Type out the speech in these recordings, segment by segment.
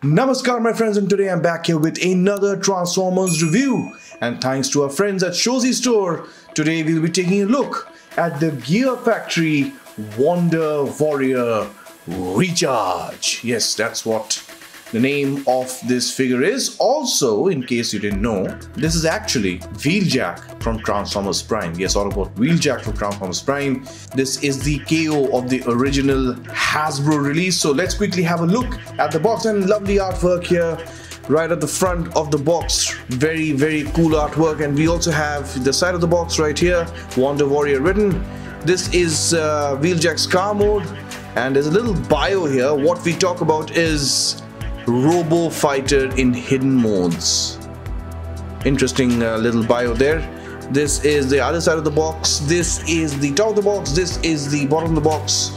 Namaskar my friends, and today I'm back here with another Transformers review, and thanks to our friends at Shozy Store, today we'll be taking a look at the Gear Factory Wonder Warrior Recharge. Yes, that's what the name of this figure is. Also, in case you didn't know, this is actually Wheeljack from Transformers Prime. Yes, all about Wheeljack from Transformers Prime. This is the KO of the original Hasbro release. So let's quickly have a look at the box, and lovely artwork here right at the front of the box. Very, very cool artwork. And we also have the side of the box right here, Wonder Warrior written. This is Wheeljack's car mode, and there's a little bio here. What we talk about is Robo Fighter in hidden modes. Interesting little bio there. This is the other side of the box. This is the top of the box. This is the bottom of the box.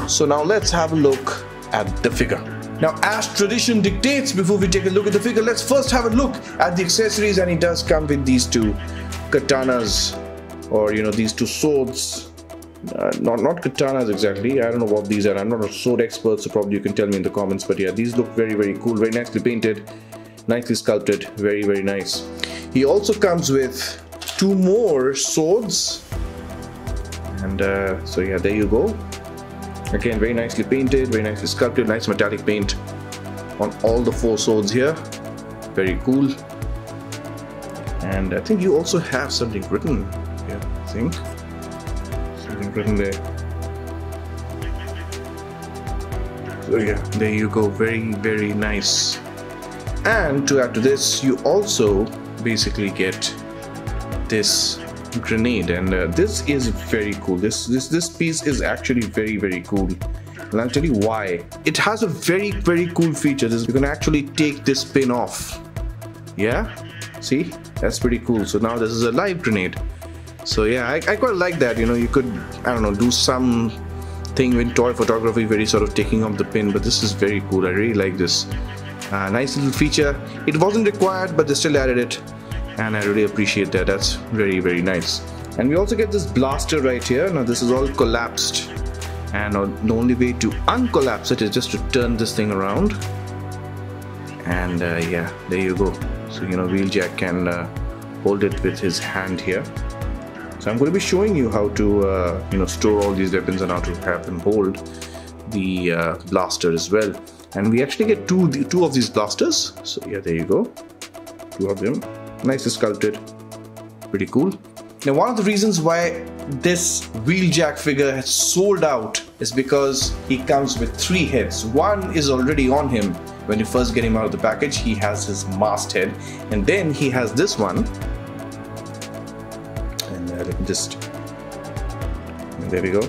So now let's have a look at the figure. Now, as tradition dictates, before we take a look at the figure, let's first have a look at the accessories. And it does come with these two katanas, or these two swords. Not katanas exactly. I don't know what these are. I'm not a sword expert, so probably you can tell me in the comments. But yeah, these look very, very cool. Very nicely painted, nicely sculpted. Very, very nice. He also comes with two more swords, and so yeah, there you go. Again, very nicely painted, very nicely sculpted. Nice metallic paint on all the four swords here. Very cool. And I think you also have something written here. I think. Written there. So yeah, there you go. Very, very nice. And to add to this, you also basically get this grenade, and this is very cool. This piece is actually very, very cool, and I'll tell you why. It has a very, very cool feature. You can actually take this pin off. Yeah, see, that's pretty cool. So now this is a live grenade. So yeah, I quite like that. You could, I don't know, do some thing with toy photography, very sort of taking off the pin, but this is very cool. I really like this. Nice little feature. It wasn't required, but they still added it, and I really appreciate that. That's very, very nice. And we also get this blaster right here. Now this is all collapsed, and the only way to uncollapse it is just to turn this thing around. And yeah, there you go. So Wheeljack can hold it with his hand here. So I'm going to be showing you how to store all these weapons and how to have them hold the blaster as well. And we actually get two of these blasters. So yeah, there you go, two of them, nicely sculpted, pretty cool. Now, one of the reasons why this Wheeljack figure has sold out is because he comes with three heads. One is already on him when you first get him out of the package. He has his mast head, and then he has this one. There we go.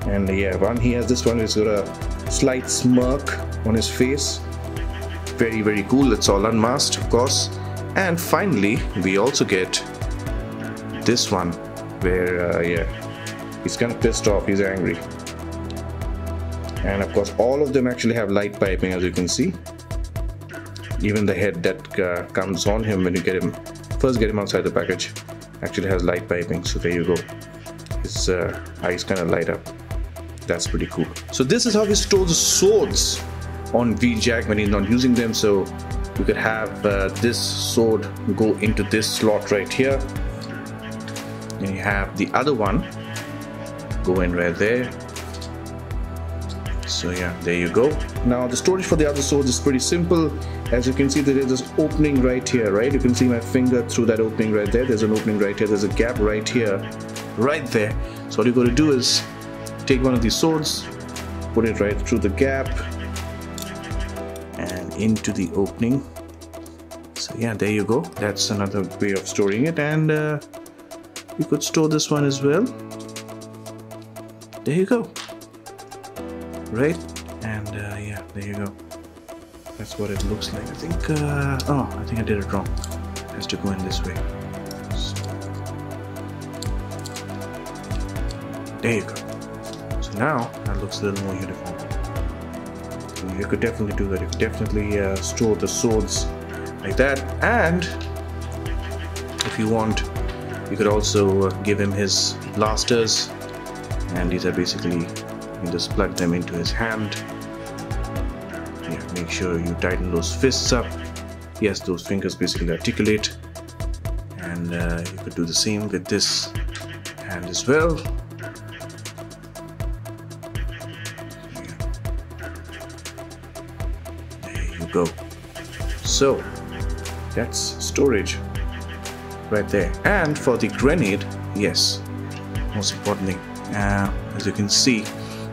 And yeah, he has this one. He's got a slight smirk on his face. Very, very cool. It's all unmasked, of course. And finally, we also get this one where yeah, he's kind of pissed off. He's angry. And of course, all of them actually have light piping, as you can see. Even the head that comes on him when you first get him outside the package actually has light piping. So there you go. His eyes kind of light up. That's pretty cool. So this is how he stores the swords on Wheeljack when he's not using them. So you could have this sword go into this slot right here, and you have the other one go in right there. So yeah, there you go. Now the storage for the other swords is pretty simple. As you can see, there is this opening right here, right? You can see my finger through that opening right there. There's an opening right here. There's a gap right here, right there. So all you got to do is take one of these swords, put it right through the gap and into the opening. So yeah, there you go. That's another way of storing it. And you could store this one as well. There you go. Right? And yeah, there you go. That's what it looks like. I think I think I did it wrong. It has to go in this way. So, there you go. So now that looks a little more uniform. So you could definitely do that. You could definitely store the swords like that. And if you want, you could also give him his blasters, and these are basically, you can just plug them into his hand. Yeah, make sure you tighten those fists up. Yes, those fingers basically articulate, and you could do the same with this hand as well. There you go. So that's storage right there. And for the grenade, yes, most important thing, as you can see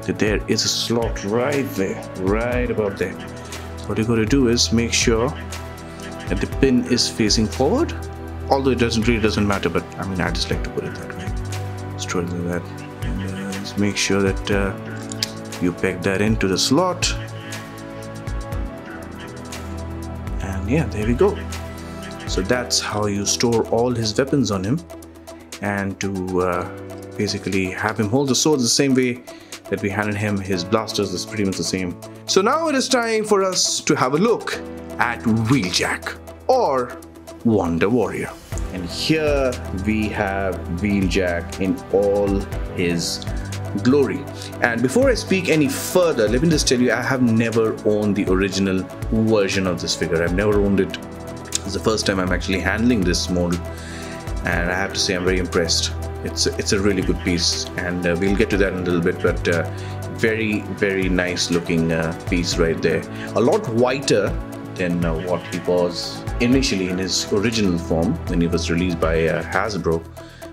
that there is a slot right there, right about there. What you got to do is make sure that the pin is facing forward, although it really doesn't matter, but I mean, I just like to put it that way, straight like that. And just make sure that you peg that into the slot, and yeah, there we go. So that's how you store all his weapons on him, and to basically have him hold the swords the same way that we handed him his blasters is pretty much the same. So now it is time for us to have a look at Wheeljack, or Wonder Warrior. And here we have Wheeljack in all his glory. And before I speak any further, let me just tell you, I have never owned the original version of this figure. I've never owned it. It's the first time I'm actually handling this model, and I have to say I'm very impressed. It's a really good piece, and we'll get to that in a little bit, but very nice looking piece right there. A lot whiter than what he was initially in his original form when he was released by Hasbro,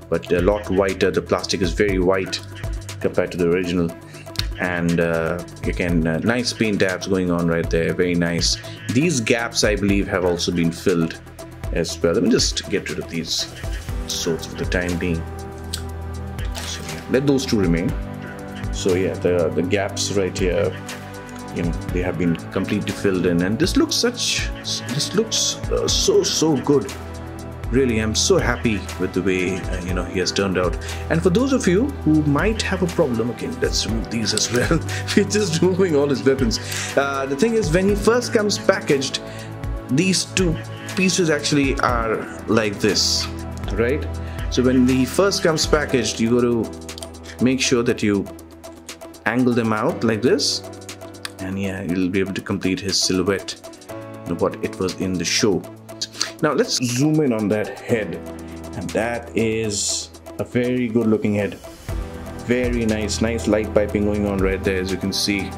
but a lot whiter. The plastic is very white compared to the original, and again, nice paint dabs going on right there, very nice. These gaps, I believe, have also been filled as well. Let me just get rid of these swords for the time being. So yeah, let those two remain. So yeah, the gaps right here, you know, they have been completely filled in, and this looks so good. Really, I'm so happy with the way you know, he has turned out. And for those of you who might have a problem, okay, let's remove these as well. We're just removing all his weapons. The thing is, when he first comes packaged, these two pieces actually are like this, right? So when he first comes packaged, you got to make sure that you angle them out like this, and yeah, you'll be able to complete his silhouette, you know, what it was in the show. Now let's zoom in on that head, and that is a very good looking head. Very nice light piping going on right there. As you can see,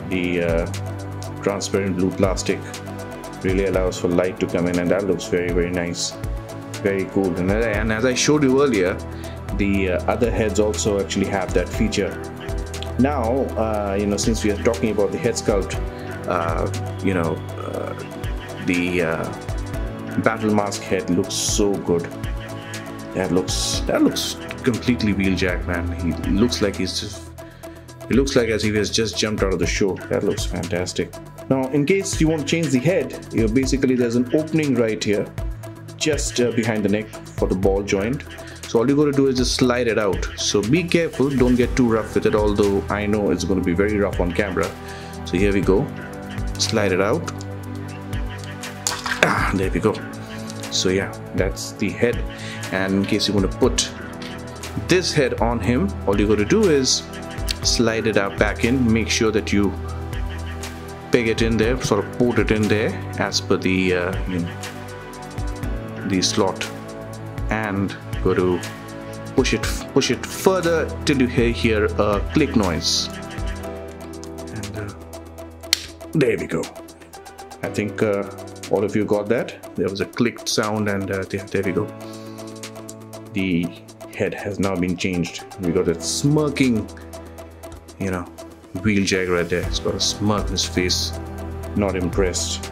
the transparent blue plastic really allows for light to come in, and that looks very nice, very cool. And as I showed you earlier, the other heads also actually have that feature. Now you know, since we are talking about the head sculpt, you know, the battle mask head looks so good. That looks completely Wheeljack, man. He looks like it looks like as if he has just jumped out of the show. That looks fantastic. Now, in case you want to change the head, you know, basically there's an opening right here, just behind the neck for the ball joint. So all you got to do is just slide it out. So be careful, don't get too rough with it, although I know it's going to be very rough on camera. So here we go, slide it out. There we go. So yeah, that's the head. And in case you want to put this head on him, all you got to do is slide it out back in. Make sure that you peg it in there, sort of put it in there as per the you know, the slot, and go to push it further till you hear a click noise, and there we go. I think all of you got that. There was a clicked sound, and there we go. The head has now been changed. We got that smirking, you know, Wheeljack right there. It's got a smirk in his face, not impressed,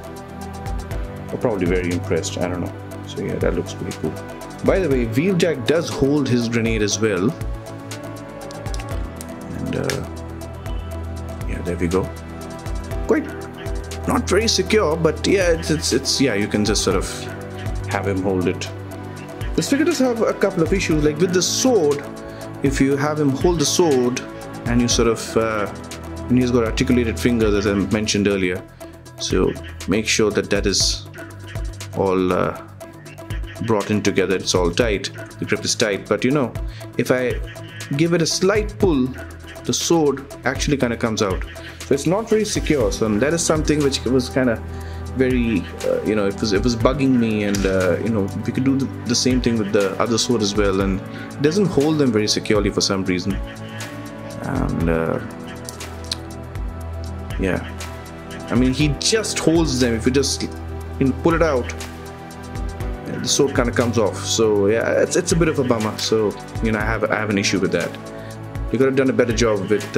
or probably very impressed, I don't know. So yeah, that looks pretty cool. By the way, Wheeljack does hold his grenade as well, and yeah, there we go. Quite not very secure, but yeah, it's yeah, you can just sort of have him hold it. This figure does have a couple of issues, like with the sword. If you have him hold the sword and you sort of and he's got articulated fingers, as I mentioned earlier, so make sure that that is all brought in together, it's all tight, the grip is tight. But you know, if I give it a slight pull, the sword actually kind of comes out. So it's not very secure. So that is something which was kind of very, you know, it was bugging me. And you know, we could do the same thing with the other sword as well, and it doesn't hold them very securely for some reason. And yeah, I mean, he just holds them. If you just, you know, pull it out, the sword kind of comes off. So yeah, it's a bit of a bummer. So, you know, I have an issue with that. You could have done a better job with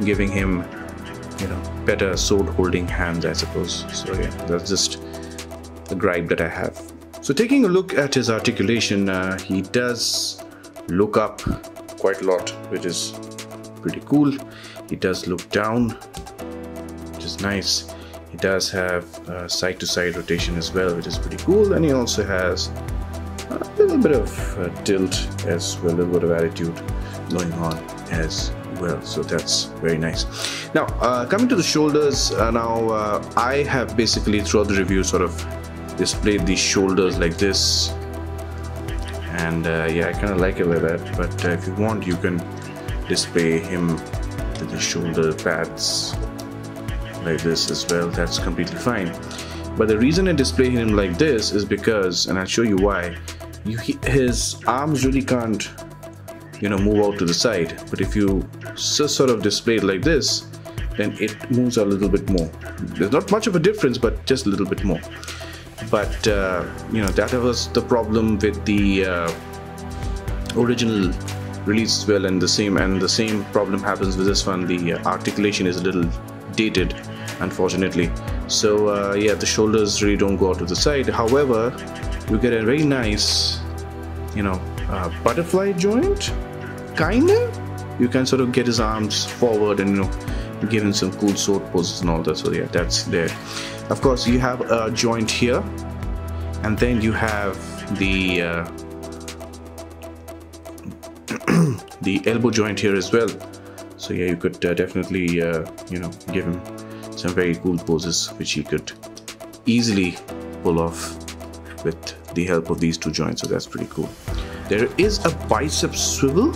giving him, you know, better sword holding hands, I suppose. So yeah, that's just the gripe that I have. So taking a look at his articulation, he does look up quite a lot, which is pretty cool. He does look down, which is nice. He does have side-to-side rotation as well, which is pretty cool. And he also has a little bit of tilt as well, a little bit of attitude going on as well. So that's very nice. Now coming to the shoulders, I have basically throughout the review sort of displayed these shoulders like this, and yeah, I kind of like it like that. But if you want, you can display him with the shoulder pads like this as well. That's completely fine. But the reason I display him like this is because, and I'll show you why, his arms really can't, you know, move out to the side. But if you just sort of display it like this, then it moves a little bit more. There's not much of a difference, but just a little bit more. But you know, that was the problem with the original release as well, and the same problem happens with this one. The articulation is a little dated, unfortunately. So yeah, the shoulders really don't go out to the side. However, you get a very nice, you know, butterfly joint, kinda. You can sort of get his arms forward and, you know, give him some cool sword poses and all that. So yeah, that's there. Of course, you have a joint here, and then you have the the elbow joint here as well. So yeah, you could definitely you know, give him some very cool poses which he could easily pull off with the help of these two joints. So that's pretty cool. There is a bicep swivel,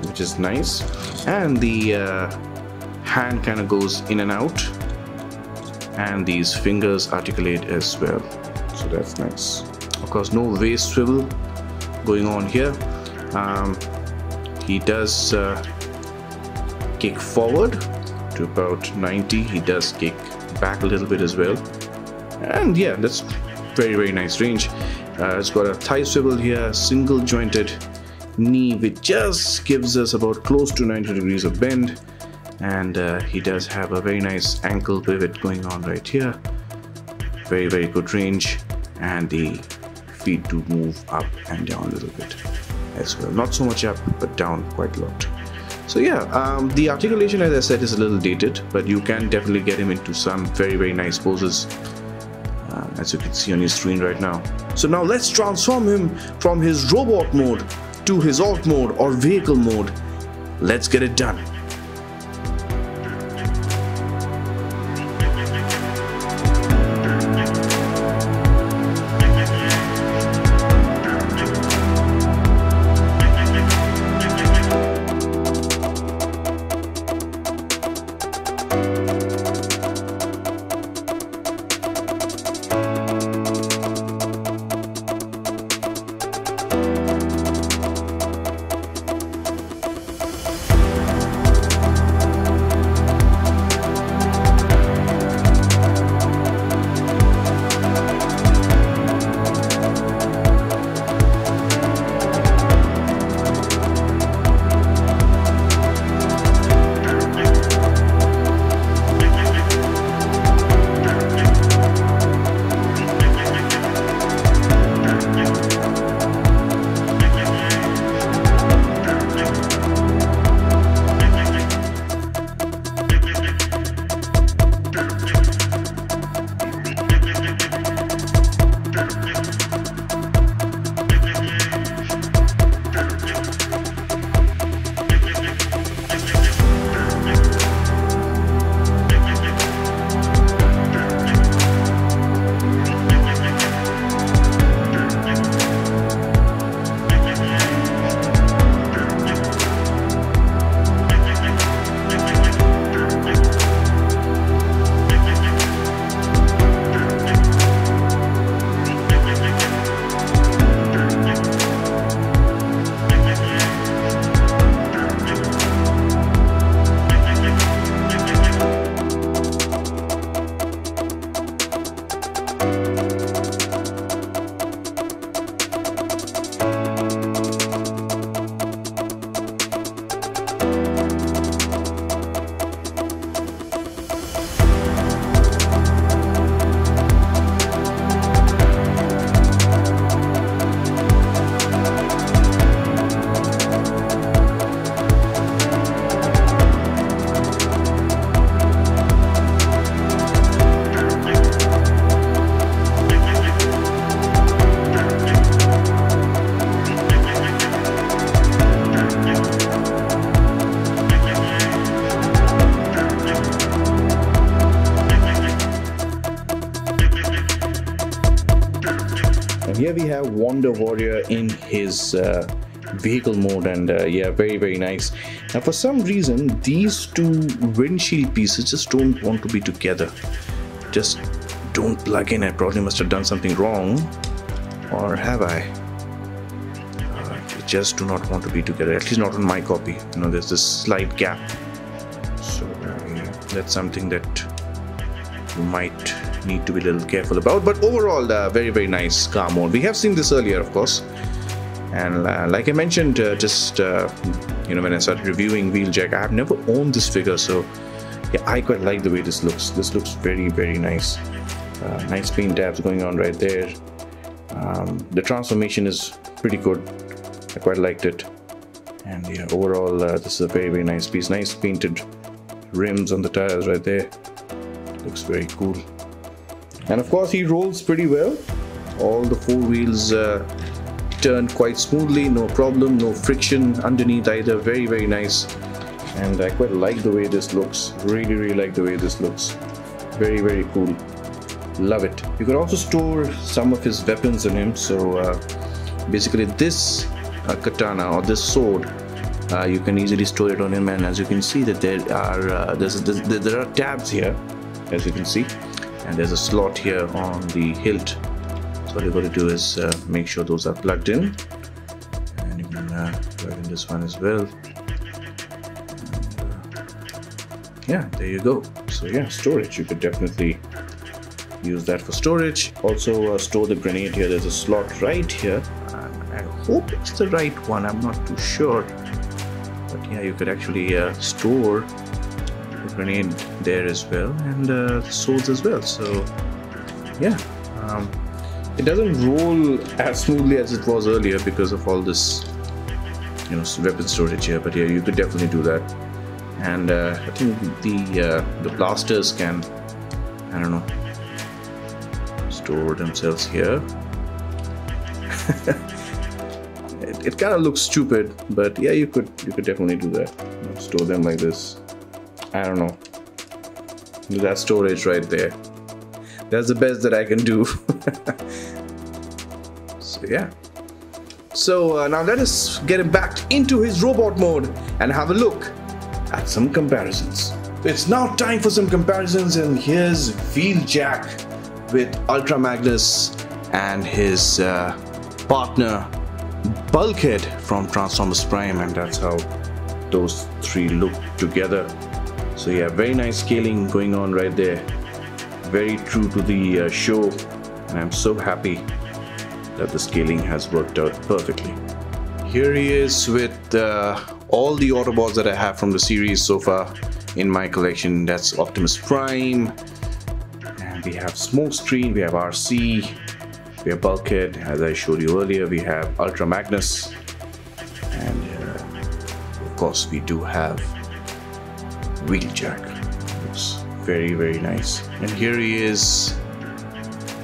which is nice, and the hand kind of goes in and out, and these fingers articulate as well. So that's nice. Of course, no waist swivel going on here. He does kick forward to about 90. He does kick back a little bit as well, and yeah, that's very, very nice range. It's got a thigh swivel here, single jointed knee, which just gives us about close to 90 degrees of bend, and he does have a very nice ankle pivot going on right here. Very, very good range, and the feet do move up and down a little bit as well. Not so much up, but down quite a lot. So yeah, the articulation, as I said, is a little dated, but you can definitely get him into some very, very nice poses, as you can see on your screen right now. So now let's transform him from his robot mode to his alt mode or vehicle mode. Let's get it done. here we have Wonder Warrior in his vehicle mode, and yeah, very nice. Now for some reason these two windshield pieces just don't want to be together, just don't plug in. I probably must have done something wrong, or have I? They just do not want to be together, at least not on my copy. You know, there's this slight gap, so that's something that you might need to be a little careful about. But overall, very nice car mode. We have seen this earlier, of course, and like I mentioned, just you know, when I started reviewing Wheeljack, I have never owned this figure, so yeah, I quite like the way this looks. This looks very nice. Nice paint tabs going on right there. The transformation is pretty good. I quite liked it, and yeah, overall this is a very nice piece. Nice painted rims on the tires right there. Looks very cool. And of course he rolls pretty well. All the four wheels turn quite smoothly, no problem, no friction underneath either. Very nice, and I quite like the way this looks. Really like the way this looks. Very cool. Love it. You could also store some of his weapons in him. So basically this katana or this sword, you can easily store it on him, and as you can see that there are tabs here, as you can see, and there's a slot here on the hilt. So all you got to do is make sure those are plugged in, and you can plug in this one as well. And, yeah, there you go. So yeah, storage, you could definitely use that for storage. Also store the grenade here. There's a slot right here. I hope it's the right one, I'm not too sure, but yeah, you could actually store the grenade there as well, and the swords as well. So yeah, it doesn't roll as smoothly as it was earlier because of all this, you know, weapon storage here, but yeah, you could definitely do that. And I think the blasters can, I don't know, store themselves here. It kind of looks stupid, but yeah, you could definitely do that. You know, store them like this. I don't know. That storage right there. That's the best that I can do. So yeah. So now let us get him back into his robot mode and have a look at some comparisons. It's now time for some comparisons, and here's Wheeljack with Ultra Magnus and his partner Bulkhead from Transformers Prime, and that's how those three look together. So yeah, very nice scaling going on right there. Very true to the show, and I'm so happy that the scaling has worked out perfectly. Here he is with all the Autobots that I have from the series so far in my collection. That's Optimus Prime, and we have Smokescreen, we have RC, we have Bulkhead, as I showed you earlier, we have Ultra Magnus, and of course we do have Wheeljack. Looks very nice. And here he is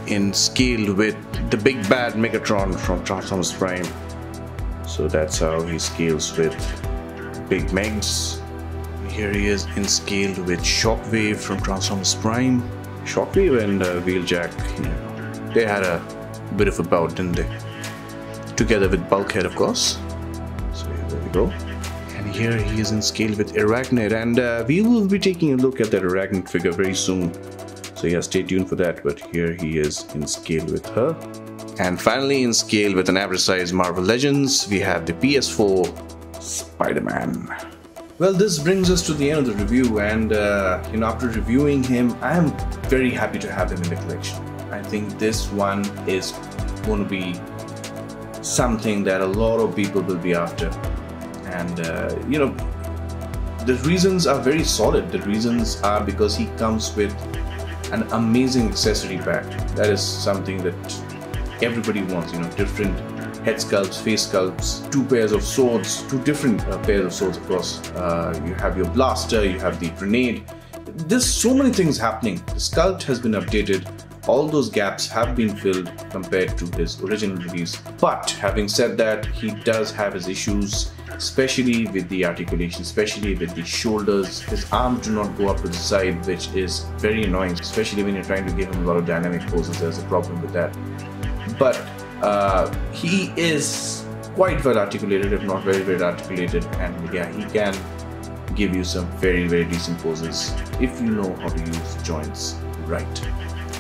in scale with the big bad Megatron from Transformers Prime. So that's how he scales with Big Megs. Here he is in scale with Shockwave from Transformers Prime. Shockwave and Wheeljack, you know, they had a bit of a bout, didn't they? Together with Bulkhead, of course. So yeah, there we go. And here he is in scale with Arachnid, and we will be taking a look at that Arachnid figure very soon. So yeah, stay tuned for that. But here he is in scale with her. And finally, in scale with an average size Marvel Legends, we have the PS4 Spider-Man. Well, this brings us to the end of the review, and you know, after reviewing him, I am very happy to have him in the collection. I think this one is going to be something that a lot of people will be after, and you know, the reasons are very solid. The reasons are because he comes with an amazing accessory pack. That is something that everybody wants, you know, different head sculpts, face sculpts, two pairs of swords, two different pairs of swords, of course. You have your blaster, you have the grenade. There's so many things happening. The sculpt has been updated. All those gaps have been filled compared to his original release. But having said that, he does have his issues, especially with the articulation, especially with the shoulders. His arms do not go up to the side, which is very annoying, especially when you're trying to give him a lot of dynamic poses. There's a problem with that. But He is quite well articulated, if not very well articulated, and yeah, he can give you some very decent poses if you know how to use joints right.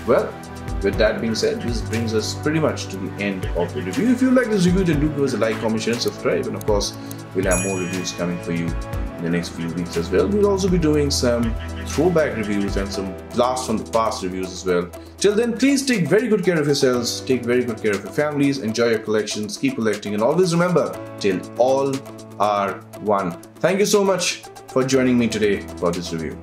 Well, with that being said, this brings us pretty much to the end of the review. If you like this review, then do give us a like, comment, share and subscribe, and of course we'll have more reviews coming for you in the next few weeks as well. We'll also be doing some throwback reviews and some blast from the past reviews as well. Till then, please take very good care of yourselves, take very good care of your families, enjoy your collections, keep collecting, and always remember, till all are one. Thank you so much for joining me today for this review.